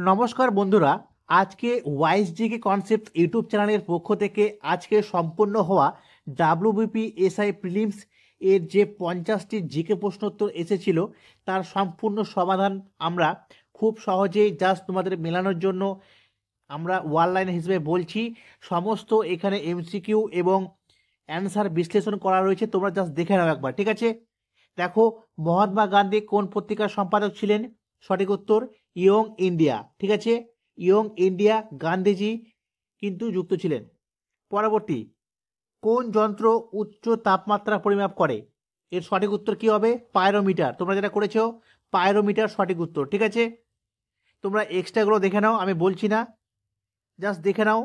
নমস্কার বন্ধুরা, আজকে ওয়াইজ জিকে কনসেপ্ট ইউটিউব চ্যানেলের পক্ষ থেকে আজকে সম্পন্ন হওয়া WBPSI প্রিলিমস এর যে 50টি জিকে প্রশ্নোত্তর এসেছিল তার সম্পূর্ণ সমাধান আমরা খুব সহজেই জাস্ট তোমাদের মেলানোর জন্য আমরা ওয়ানলাইন হিসেবে বলছি। সমস্ত এখানে এমসিকিউ এবং অ্যান্সার বিশ্লেষণ করা রয়েছে, তোমরা জাস্ট দেখে নাও একবার, ঠিক আছে? দেখো, মহাত্মা গান্ধী কোন পত্রিকার সম্পাদক ছিলেন? সঠিক উত্তর ইয়ং ইন্ডিয়া, ঠিক আছে? ইয়ং ইন্ডিয়া, গান্ধীজি কিন্তু যুক্ত ছিলেন। পরবর্তী, কোন যন্ত্র উচ্চ তাপমাত্রা পরিমাপ করে? এর সঠিক উত্তর কি হবে? পাইরোমিটার। তোমরা যেটা করেছো পাইরোমিটার সঠিক উত্তর, ঠিক আছে? তোমরা এক্সট্রাগুলো দেখে নাও, আমি বলছি না, জাস্ট দেখে নাও,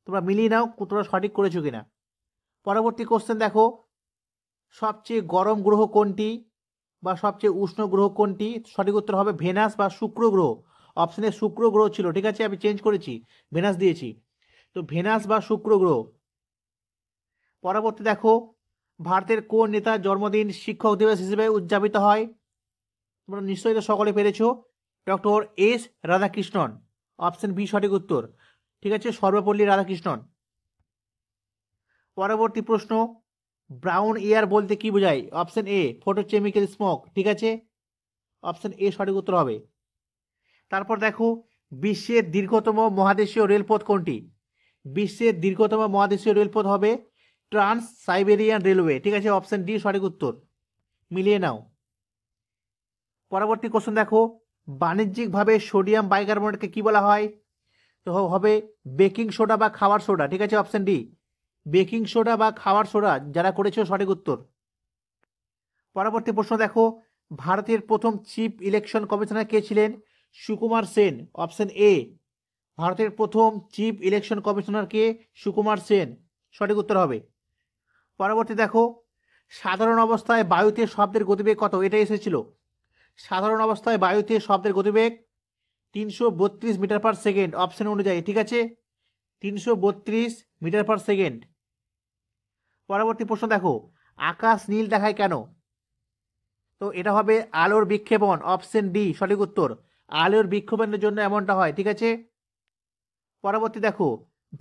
তোমরা মিলিয়ে নাও তোমরা সঠিক করেছো কিনা। পরবর্তী কোশ্চেন দেখো, সবচেয়ে গরম গ্রহ কোনটি বা সবচেয়ে উষ্ণ গ্রহ কোনটি? সঠিক উত্তর হবে ভেনাস বা শুক্র গ্রহ। অপশনে শুক্র গ্রহ ছিল, ঠিক আছে? আমি চেঞ্জ করেছি, ভেনাস দিয়েছি, তো ভেনাস বা শুক্র গ্রহ। পরবর্তী দেখো, ভারতের কোন নেতার জন্মদিন শিক্ষক দিবস হিসেবে উদযাপিত হয়? তোমরা নিশ্চয়ই তো সকলে পেরেছ, doctor S Radhakrishnan. Option B সঠিক উত্তর, ঠিক আছে? সর্বপল্লী রাধাকৃষ্ণন। পরবর্তী প্রশ্ন, ব্রাউন এয়ার বলতে কি বোঝায়? অপশন এ ফটোকেমিক্যাল স্মোক, ঠিক আছে? অপশন এ সঠিক উত্তর হবে। তারপর দেখো, বিশ্বের দীর্ঘতম মহাদেশীয় রেলপথ কোনটি? বিশ্বের দীর্ঘতম মহাদেশীয় রেলপথ হবে ট্রান্স সাইবেরিয়ান রেলওয়ে, ঠিক আছে? অপশন ডি সঠিক উত্তর, মিলিয়ে নাও। পরবর্তী কোশ্চেন দেখো, বাণিজ্যিকভাবে সোডিয়াম বাইকার্বনেটকে কি বলা হয়? তো হবে বেকিং সোডা বা খাবার সোডা, ঠিক আছে? অপশন ডি বেকিং সোডা বা খাবার সোডা। যারা করেছো সঠিক উত্তর। পরবর্তী প্রশ্ন দেখো, ভারতের প্রথম চিফ ইলেকশন কমিশনার কে ছিলেন? সুকুমার সেন। অপশন এ ভারতের প্রথম চিফ ইলেকশন কমিশনার কে? সুকুমার সেন, সঠিক উত্তর হবে। পরবর্তী দেখো, সাধারণ অবস্থায় বায়ুতে শব্দের গতিবেগ কত? এটা এসেছিল। সাধারণ অবস্থায় বায়ুতে শব্দের গতিবেগ 332 মিটার পার সেকেন্ড, অপশন অনুযায়ী, ঠিক আছে? 332 মিটার পার সেকেন্ড। পরবর্তী প্রশ্ন দেখো, আকাশ নীল দেখায় কেন? তো এটা হবে আলোর বিক্ষেপণ, অপশন ডি সঠিক উত্তর, আলোর বিক্ষেপণের জন্য এমনটা হয়, ঠিক আছে? পরবর্তী দেখো,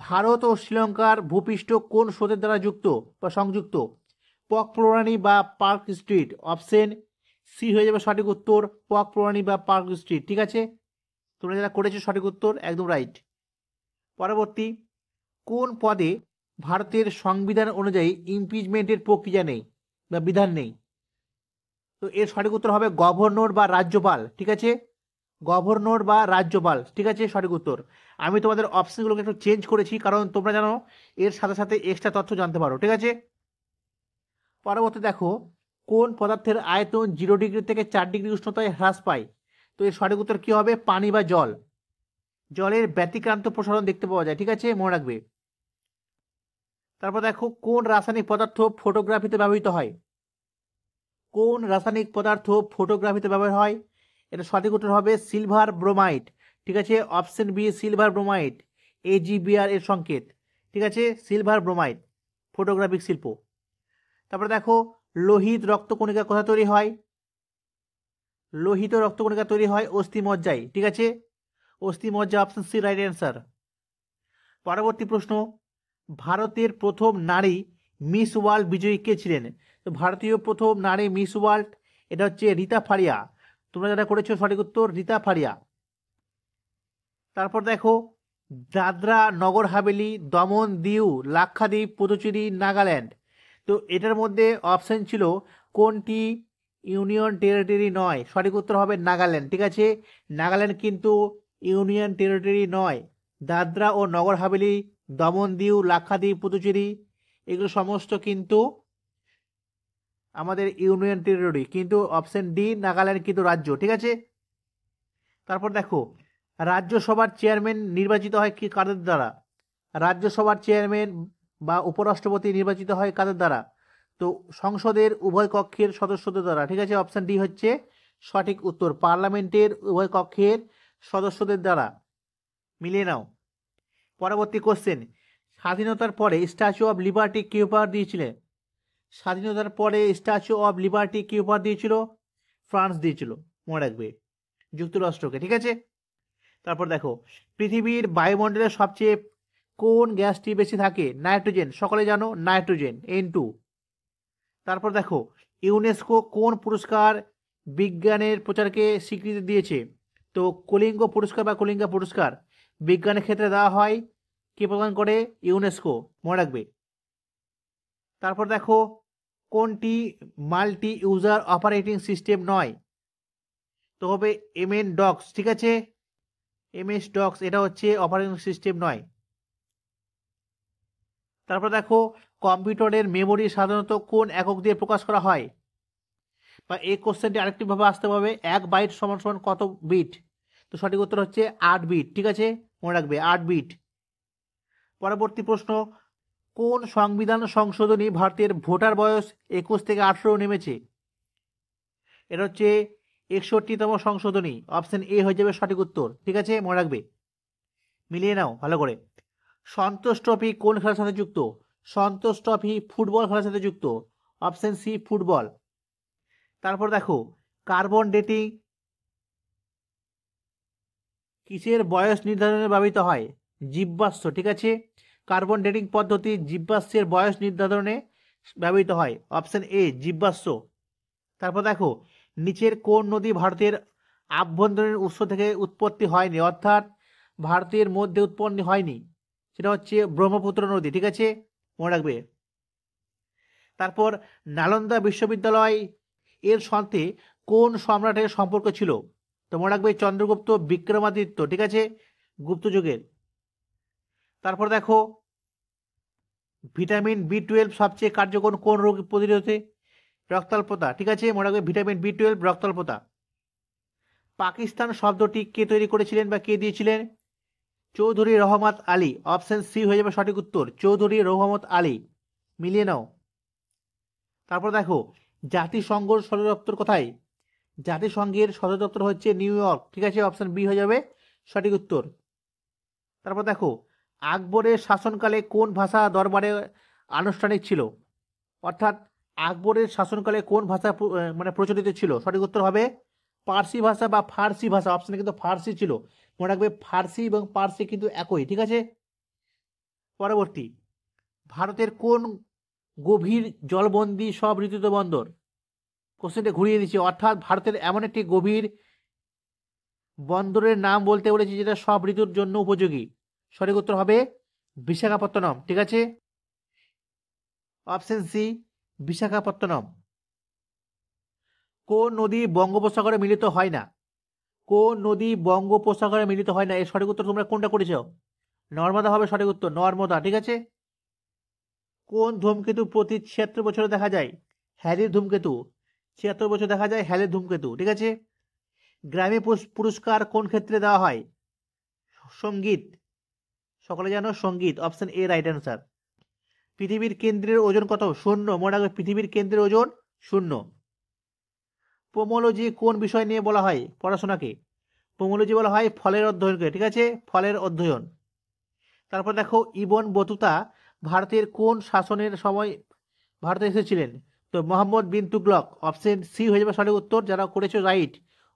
ভারত ও শ্রীলঙ্কার ভূপৃষ্ঠ কোন স্রোতের দ্বারা যুক্ত বা সংযুক্ত? পক প্রণালী বা পার্ক স্ট্রিট। অপশন সি হয়ে যাবে সঠিক উত্তর, পক প্রণালী বা পার্ক স্ট্রিট, ঠিক আছে? তোমরা যারা করেছো সঠিক উত্তর, একদম রাইট। পরবর্তী, কোন পদে ভারতের সংবিধান অনুযায়ী ইমপিচমেন্টের প্রক্রিয়া নেই বা বিধান নেই? তো এর সঠিক উত্তর হবে গভর্নর বা রাজ্যপাল, ঠিক আছে? গভর্নর বা রাজ্যপাল, ঠিক আছে? সঠিক উত্তর। আমি তোমাদের অপশনগুলোকে একটু চেঞ্জ করেছি কারণ তোমরা জানো এর সাথে সাথে এক্সট্রা তথ্য জানতে পারো, ঠিক আছে? পরবর্তী দেখো, কোন পদার্থের আয়তন 0 ডিগ্রি থেকে 4 ডিগ্রি উষ্ণতায় হ্রাস পায়? তো এর সঠিক উত্তর কি হবে? পানি বা জল। জলের ব্যতিক্রান্ত প্রসারণ দেখতে পাওয়া যায়, ঠিক আছে? মনে রাখবে। তারপর দেখো, কোন রাসায়নিক পদার্থ ফটোগ্রাফিতে ব্যবহৃত হয়? কোন রাসায়নিক পদার্থ ফটোগ্রাফিতে ব্যবহার হয়? এটা সঠিক উত্তর হবে সিলভার ব্রোমাইড, ঠিক আছে? Option B silver bromide, AgBr এর সংকেত, ঠিক আছে? সিলভার ব্রোমাইড, ফটোগ্রাফিক শিল্প। তারপরে দেখো, লোহিত রক্তকণিকা কোথা তৈরি হয়? লোহিত রক্তকণিকা তৈরি হয় অস্থিমজ্জায়, ঠিক আছে? অস্থিমজ্জা, অপশন সি রাইট অ্যান্সার। পরবর্তী প্রশ্ন, ভারতের প্রথম নারী মিস ওয়ার্ল্ড বিজয়ী কে ছিলেন? তো ভারতীয় প্রথম নারী মিস ওয়ার্ল্ড, এটা হচ্ছে রীতা ফারিয়া। তোমরা যারা করেছো সঠিক উত্তর, রীতা ফারিয়া। তারপর দেখো, দাদরা নগর হাভেলি, দমন দিউ, লাক্ষাদ্বীপ, পুদুচেরি, নাগাল্যান্ড। তো এটার মধ্যে অপশন ছিল কোনটি ইউনিয়ন টেরিটরি নয়? সঠিক উত্তর হবে নাগাল্যান্ড, ঠিক আছে? নাগাল্যান্ড কিন্তু ইউনিয়ন টেরিটরি নয়। দাদরা ও নগর হাভেলি, দমন দিউ, লাক্ষাদ্বীপ, পুদুচেরি এগুলো সমস্ত কিন্তু আমাদের ইউনিয়ন টেরিটরি, কিন্তু অপশন ডি নাগাল্যান্ড কিন্তু রাজ্য, ঠিক আছে? তারপর দেখো, রাজ্যসভার চেয়ারম্যান নির্বাচিত হয় কি কাদের দ্বারা? রাজ্যসভার চেয়ারম্যান বা উপরাষ্ট্রপতি নির্বাচিত হয় কাদের দ্বারা? তো সংসদের উভয় কক্ষের সদস্যদের দ্বারা, ঠিক আছে? অপশন ডি হচ্ছে সঠিক উত্তর, পার্লামেন্টের উভয় কক্ষের সদস্যদের দ্বারা। মিলিয়ে নাও। পরবর্তী কোশ্চেন, স্বাধীনতার পরে স্ট্যাচু অফ লিবার্টি কে উপহার দিয়েছিলেন? স্বাধীনতার পরে স্ট্যাচু অফ লিবার্টি কে উপহার দিয়েছিল? ফ্রান্স দিয়েছিল, মনে রাখবে, যুক্তরাষ্ট্রকে, ঠিক আছে? তারপর দেখো পৃথিবীর বায়ুমণ্ডলে সবচেয়ে কোন গ্যাসটি বেশি থাকে? নাইট্রোজেন, সকলে জানো নাইট্রোজেন N2। তারপর দেখো ইউনেস্কো কোন পুরস্কার বিজ্ঞানের প্রচারকে স্বীকৃতি দিয়েছে? তো কলিঙ্গ পুরস্কার বা কলিঙ্গা পুরস্কার বিজ্ঞানের ক্ষেত্রে দেওয়া হয়, কে প্রদান করে? ইউনেস্কো, মনে রাখবে। তারপর দেখো কোনটি মাল্টি ইউজার অপারেটিং সিস্টেম নয়? তো হবে এমএন ডক্স, ঠিক আছে, এমএস ডক্স এটা হচ্ছে অপারেটিং সিস্টেম নয়। তারপর দেখো কম্পিউটারের মেমোরি সাধারণত কোন একক দিয়ে প্রকাশ করা হয়? বা এই কোশ্চেনটি আরেকটি ভাবে আসতে পারবে, 1 বাইট সমান সমান কত বিট? তো সঠিক উত্তর হচ্ছে 8 বিট, ঠিক আছে, মনে রাখবে 8 বিট। পরবর্তী প্রশ্ন, কোন সংবিধান সংশোধনী ভারতের ভোটার বয়স 21 থেকে 18 নেমেছে? এটা হচ্ছে 61তম সংশোধনী, অপশন এ হয়ে যাবে সঠিক উত্তর, ঠিক আছে, মনে রাখবে, মিলিয়ে নাও ভালো করে। সন্তোষ ট্রফি কোন খেলার সাথে যুক্ত? সন্তোষ ট্রফি ফুটবল খেলার সাথে যুক্ত, অপশন সি ফুটবল। তারপর দেখো কার্বন ডেটিং কিসের বয়স নির্ধারণে ব্যবহৃত হয়? জীবাশ্ম, ঠিক আছে, কার্বন ডেটিং পদ্ধতি জীবাশ্মের বয়স নির্ধারণে ব্যবহৃত হয়, অপশন এ জীবাশ্ম। তারপর দেখো নিচের কোন নদী ভারতের আভ্যন্তরীণ উৎস থেকে উৎপত্তি হয়নি, অর্থাৎ ভারতের মধ্যে উৎপন্ন হয়নি? সেটা হচ্ছে ব্রহ্মপুত্র নদী, ঠিক আছে, মনে রাখবে। তারপর নালন্দা বিশ্ববিদ্যালয় এর সাথে কোন সম্রাটের সম্পর্ক ছিল? তো মনে রাখবে চন্দ্রগুপ্ত বিক্রমাদিত্য, ঠিক আছে, গুপ্ত যুগের। তারপর দেখো ভিটামিন B12 সবচেয়ে কার্যকর কোন রোগ প্রতিরোধে? রক্তাল্পতা, ঠিক আছে, মনে রাখবে ভিটামিন B12 রক্তাল্পতা। পাকিস্তান শব্দটি কে তৈরি করেছিলেন বা কে দিয়েছিলেন? চৌধুরী রহমত আলী, অপশন সি হয়ে যাবে সঠিক উত্তর, চৌধুরী রহমত আলী, মিলিয়ে নাও। তারপর দেখো জাতিসংঘর সদর দপ্তর কোথায়? জাতিসংঘের সদর দপ্তর হচ্ছে নিউ ইয়র্ক, ঠিক আছে, অপশন বি হয়ে যাবে সঠিক উত্তর। তারপর দেখো আকবরের শাসনকালে কোন ভাষা দরবারে আনুষ্ঠানিক ছিল? অর্থাৎ আকবরের শাসনকালে কোন ভাষা মানে প্রচলিত ছিল? সঠিক উত্তর হবে পার্সি ভাষা বা ফার্সি ভাষা, অপশনে কিন্তু ফার্সি ছিল, মনে রাখবে ফার্সি এবং পার্সি কিন্তু একই, ঠিক আছে। পরবর্তী, ভারতের কোন গভীর জলবন্দী সব ঋতুতে বন্দর? কোশ্চেনটা ঘুরিয়ে দিচ্ছি, অর্থাৎ ভারতের এমন একটি গভীর বন্দরের নাম বলতে বলেছি যেটা সব ঋতুর জন্য উপযোগী, সঠিক উত্তর হবে বিশাখাপত্তনম, ঠিক আছে, অপশন সি বিশাখাপত্তনম। কোন নদী বঙ্গোপসাগরে মিলিত হয় না? কোন নদী বঙ্গোপসাগরে মিলিত হয় না, এর সঠিক উত্তর তোমরা কোনটা করেছ? নর্মদা হবে সঠিক উত্তর, নর্মদা, ঠিক আছে। কোন ধূমকেতু প্রতি 76 বছরে দেখা যায়? হ্যালির ধূমকেতু, 76 বছর দেখা যায় হ্যালির ধূমকেতু, ঠিক আছে। গ্র্যামি পুরস্কার কোন ক্ষেত্রে দেওয়া হয়? সঙ্গীত, সকলে জানো সঙ্গীত, অপশন এ রাইট অ্যান্সার। পৃথিবীর কেন্দ্রের ওজন কত? শূন্য, মনে রাখবে পৃথিবীর কেন্দ্রের ওজন শূন্য। পোমোলজি কোন বিষয় নিয়ে বলা হয় পড়াশোনাকে? পোমোলজি বলা হয় ফলের অধ্যয়নকে, ঠিক আছে, ফলের অধ্যয়ন। তারপর দেখো ইবন বতুতা ভারতের কোন শাসনের সময় ভারতে এসেছিলেন? তো মোহাম্মদ বিন তুগলক, অপশন সি হয়ে যাবে সঠিক উত্তর, যারা করেছো রাইট,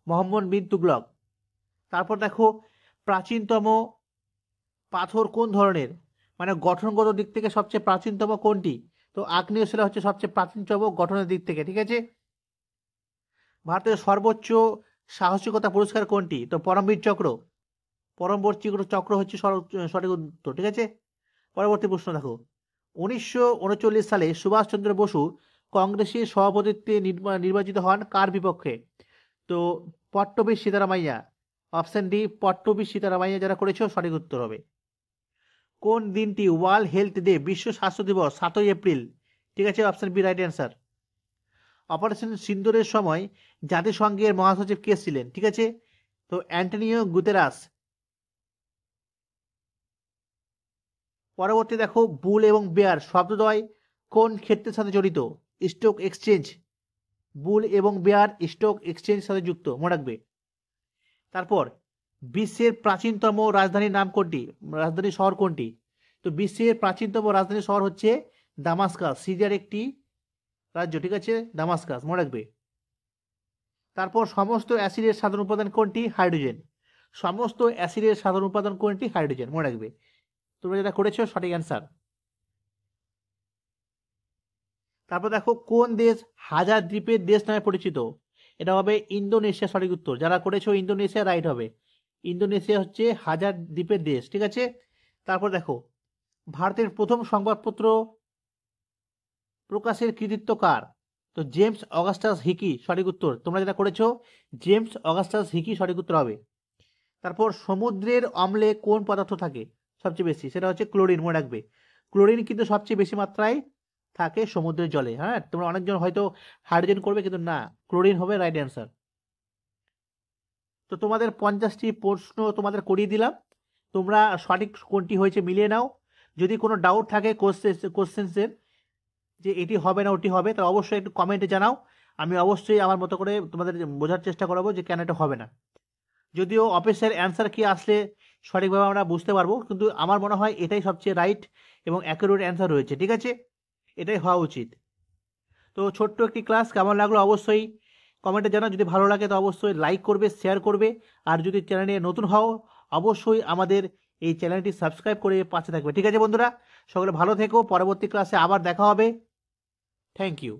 মোহাম্মদ বিন তুগলক। তারপর দেখো প্রাচীনতম পাথর কোন ধরনের, মানে গঠনগত দিক থেকে সবচেয়ে প্রাচীনতম কোনটি? তো আগ্নেয় শিলা হচ্ছে সবচেয়ে প্রাচীনতম গঠনের দিক থেকে, ঠিক আছে। ভারতের সর্বোচ্চ সাহসিকতা পুরস্কার কোনটি? তো পরমবীর চক্র, পরমবীর চক্র হচ্ছে সঠিক উত্তর, ঠিক আছে। পরবর্তী প্রশ্ন দেখো 1939 সালে সুভাষচন্দ্র বসু কংগ্রেসের সভাপতিত্বে নির্বাচিত হন কার বিপক্ষে? তো পট্টবী সীতারামাইয়া, অপশন ডি পট্টবী সীতারামাইয়া, যারা করেছো সঠিক উত্তর হবে। কোন দিনটি ওয়ার্ল্ড হেলথ ডে, বিশ্ব স্বাস্থ্য দিবস 7ই এপ্রিল, ঠিক আছে, option B right answer. Operation সিন্দুরের সময় জাতিসংঘের মহাসচিব কে ছিলেন? ঠিক আছে, তো অ্যান্টনিও গুতেরাস। পরবর্তী দেখো বুল এবং বেয়ার শব্দদ্বয় কোন ক্ষেত্রের সাথে জড়িত? স্টক এক্সচেঞ্জ, বুল এবং বেয়ার স্টক এক্সচেঞ্জের সাথে যুক্ত, মনে রাখবে। তারপর বিশ্বের প্রাচীনতম রাজধানীর নাম কোনটি, রাজধানী শহর কোনটি? তো বিশ্বের প্রাচীনতম রাজধানী শহর হচ্ছে দামাস্কাস, সিরিয়ার একটি রাজ্য, ঠিক আছে, দামাস্কাস, মনে রাখবে। তারপর সমস্ত অ্যাসিডের সাধারণ উপাদান কোনটি? হাইড্রোজেন। সমস্ত অ্যাসিডের সাধারণ উপাদান কোনটি? হাইড্রোজেন। মনে রাখবে, তোমরা যেটা করেছো সঠিক অ্যান্সার। তারপর দেখো, কোন দেশ হাজার দ্বীপের দেশ নামে পরিচিত? এটা হবে ইন্দোনেশিয়া, সঠিক উত্তর। যারা করেছো ইন্দোনেশিয়া, রাইট হবে। ইন্দোনেশিয়া হচ্ছে হাজার দ্বীপের দেশ, ঠিক আছে। তারপর দেখো, ভারতের প্রথম সংবাদপত্র প্রকাশের কৃতিত্ব কার? তো জেমস অগাস্টাস হিকি, সঠিক উত্তর। তোমরা যেটা করেছো জেমস অগাস্টাস হিকি, সঠিক উত্তর হবে। তারপর সমুদ্রের অম্লে কোন পদার্থ থাকে সবচেয়ে বেশি? সেটা হচ্ছে ক্লোরিন। মনে রাখবে, ক্লোরিন কিন্তু সবচেয়ে বেশি মাত্রায় থাকে সমুদ্রের জলে। হ্যাঁ, তোমরা অনেকজন হয়তো হাইড্রোজেন করবে, কিন্তু না, ক্লোরিন হবে রাইট অ্যান্সার। তো তোমাদের 50টি প্রশ্ন তোমাদের করিয়ে দিলাম, তোমরা সঠিক কোনটি হয়েছে মিলিয়ে নাও। যদি কোনো ডাউট থাকে কোশ্চেন্সের, যে এটি হবে না ওটি হবে, তাহলে অবশ্যই একটু কমেন্টে জানাও। আমি অবশ্যই আমার মতো করে তোমাদের বোঝার চেষ্টা করাবো যে কেন এটা হবে না। যদিও অফিসের অ্যান্সার কি আসলে সঠিকভাবে আমরা বুঝতে পারবো, কিন্তু আমার মনে হয় এটাই সবচেয়ে রাইট এবং অ্যাকুরেট অ্যান্সার রয়েছে, ঠিক আছে, এটাই হওয়া উচিত। তো ছোট্ট একটি ক্লাস কেমন লাগলো অবশ্যই কমেন্টে জানাও। যদি ভালো লাগে তো অবশ্যই লাইক করবে, শেয়ার করবে। আর যদি চ্যানেলে নতুন হও অবশ্যই আমাদের এই চ্যানেলটি সাবস্ক্রাইব করে পাশে থাকবে, ঠিক আছে বন্ধুরা। সকলে ভালো থেকো, পরবর্তী ক্লাসে আবার দেখা হবে। Thank you.